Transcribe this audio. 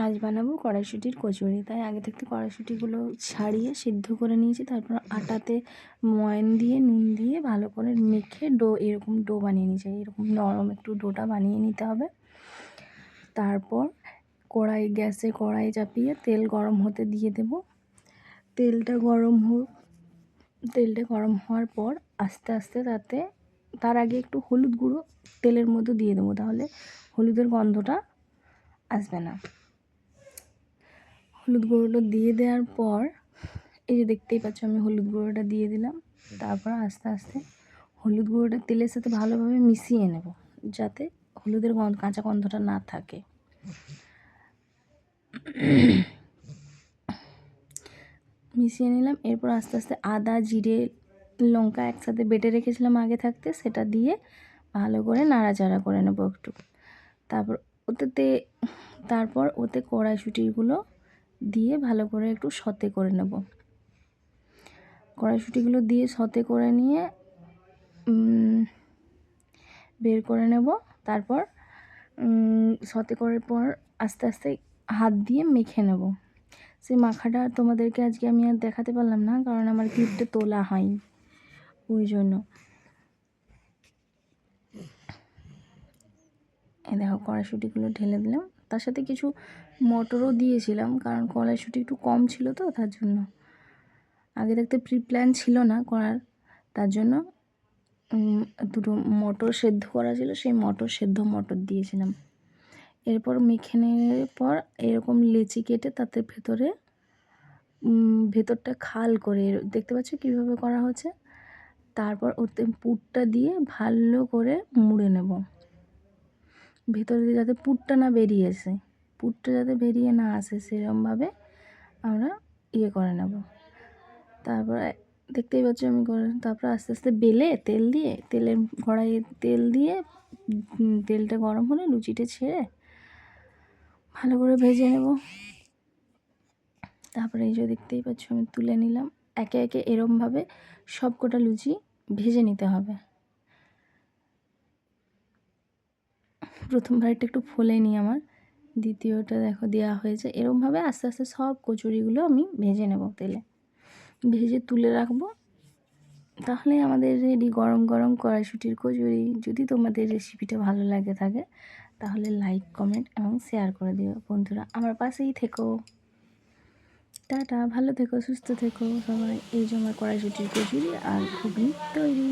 আজ বানাবো কড়াইশুঁটির কচুরি। তাই আগে থেকে কড়াইশুঁটিগুলো ছাড়িয়ে সিদ্ধ করে নিয়েছি। তারপর আটাতে ময়ান দিয়ে নুন দিয়ে ভালো করে মেখে এরকম ডো বানিয়ে নিয়েছি। এরকম নরম একটু ডোটা বানিয়ে নিতে হবে। তারপর গ্যাসে কড়াই চাপিয়ে তেল গরম হতে দিয়ে দেব। তেলটা গরম হওয়ার পর আস্তে আস্তে তার আগে একটু হলুদ গুঁড়ো তেলের মধ্যে দিয়ে দেবো, তাহলে হলুদের গন্ধটা আসবে না। হলুদ গুঁড়োটা দিয়ে দেওয়ার পর এই যে দেখতেই পাচ্ছ আমি হলুদ গুঁড়োটা দিয়ে দিলাম। তারপর আস্তে আস্তে হলুদ গুঁড়োটা তেলের সাথে ভালোভাবে মিশিয়ে নেব, যাতে হলুদের কাঁচা গন্ধটা না থাকে। মিশিয়ে নিলাম। এরপর আস্তে আস্তে আদা, জিরে, লঙ্কা একসাথে বেটে রেখেছিলাম আগে থাকতে, সেটা দিয়ে ভালো করে নাড়াচাড়া করে নেবো একটু। তারপর ওতে কড়াইশুঁটিগুলো দিয়ে ভালো করে একটু সতে করে নেব। কড়াইশুঁটিগুলো দিয়ে সতে করে নিয়ে বের করে নেব। তারপর সতে করার পর আস্তে আস্তে হাত দিয়ে মেখে নেব। সেই মাখাটা তোমাদেরকে আজকে আমি আর দেখাতে পারলাম না, কারণ আমার ক্লিপটা তোলা হয়নি, ওই জন্য। এই দেখো কড়াইশুঁটিগুলো ঢেলে দিলাম। তার সাথে কিছু মটরও দিয়েছিলাম, কারণ কড়াইশুঁটি একটু কম ছিল তো, তার জন্য। আগে থাকতে প্রি প্ল্যান ছিল না করার, তার জন্য দুটো মটর সেদ্ধ করা ছিল, সেই মটর দিয়েছিলাম। এরপর মেখে নেওয়ার পর এরকম লেচি কেটে তাতে ভেতরটা খাল করে, দেখতে পাচ্ছ কীভাবে করা হচ্ছে। তারপর ওতে পুরটা দিয়ে ভালো করে মুড়ে নেব, ভেতরে দিয়ে যাতে পুরটা না বেরিয়ে আসে, পুরটা যাতে বেরিয়ে না আসে সেরকমভাবে আমরা করে নেব। তারপর দেখতেই পাচ্ছ আমি তারপর আস্তে আস্তে বেলে কড়াইয়ে তেল দিয়ে তেলটা গরম হলে লুচিটা ছেড়ে ভালো করে ভেজে নেব। তারপরে এই যে দেখতেই পাচ্ছ আমি তুলে নিলাম। একে একে এরমভাবে সব কটা লুচি ভেজে নিতে হবে। প্রথমবারটা একটু ফোলেনি আমার, দ্বিতীয়টা দেখো দেওয়া হয়েছে। এরমভাবে আস্তে আস্তে সব কচুরিগুলো আমি ভেজে নেব, তেলে ভেজে তুলে রাখবো। তাহলে আমাদের রেডি গরম গরম কড়াইশুঁটির কচুরি। যদি তোমাদের রেসিপিটা ভালো লাগে থাকে তাহলে লাইক, কমেন্ট এবং শেয়ার করে দিও বন্ধুরা। আমার পাশেই থেকো। টাটা, ভালো থেকো, সুস্থ থেকো সবাই। এই যে আমার কড়াইশুঁটির কচুরি আর ঘুগনি তৈরি।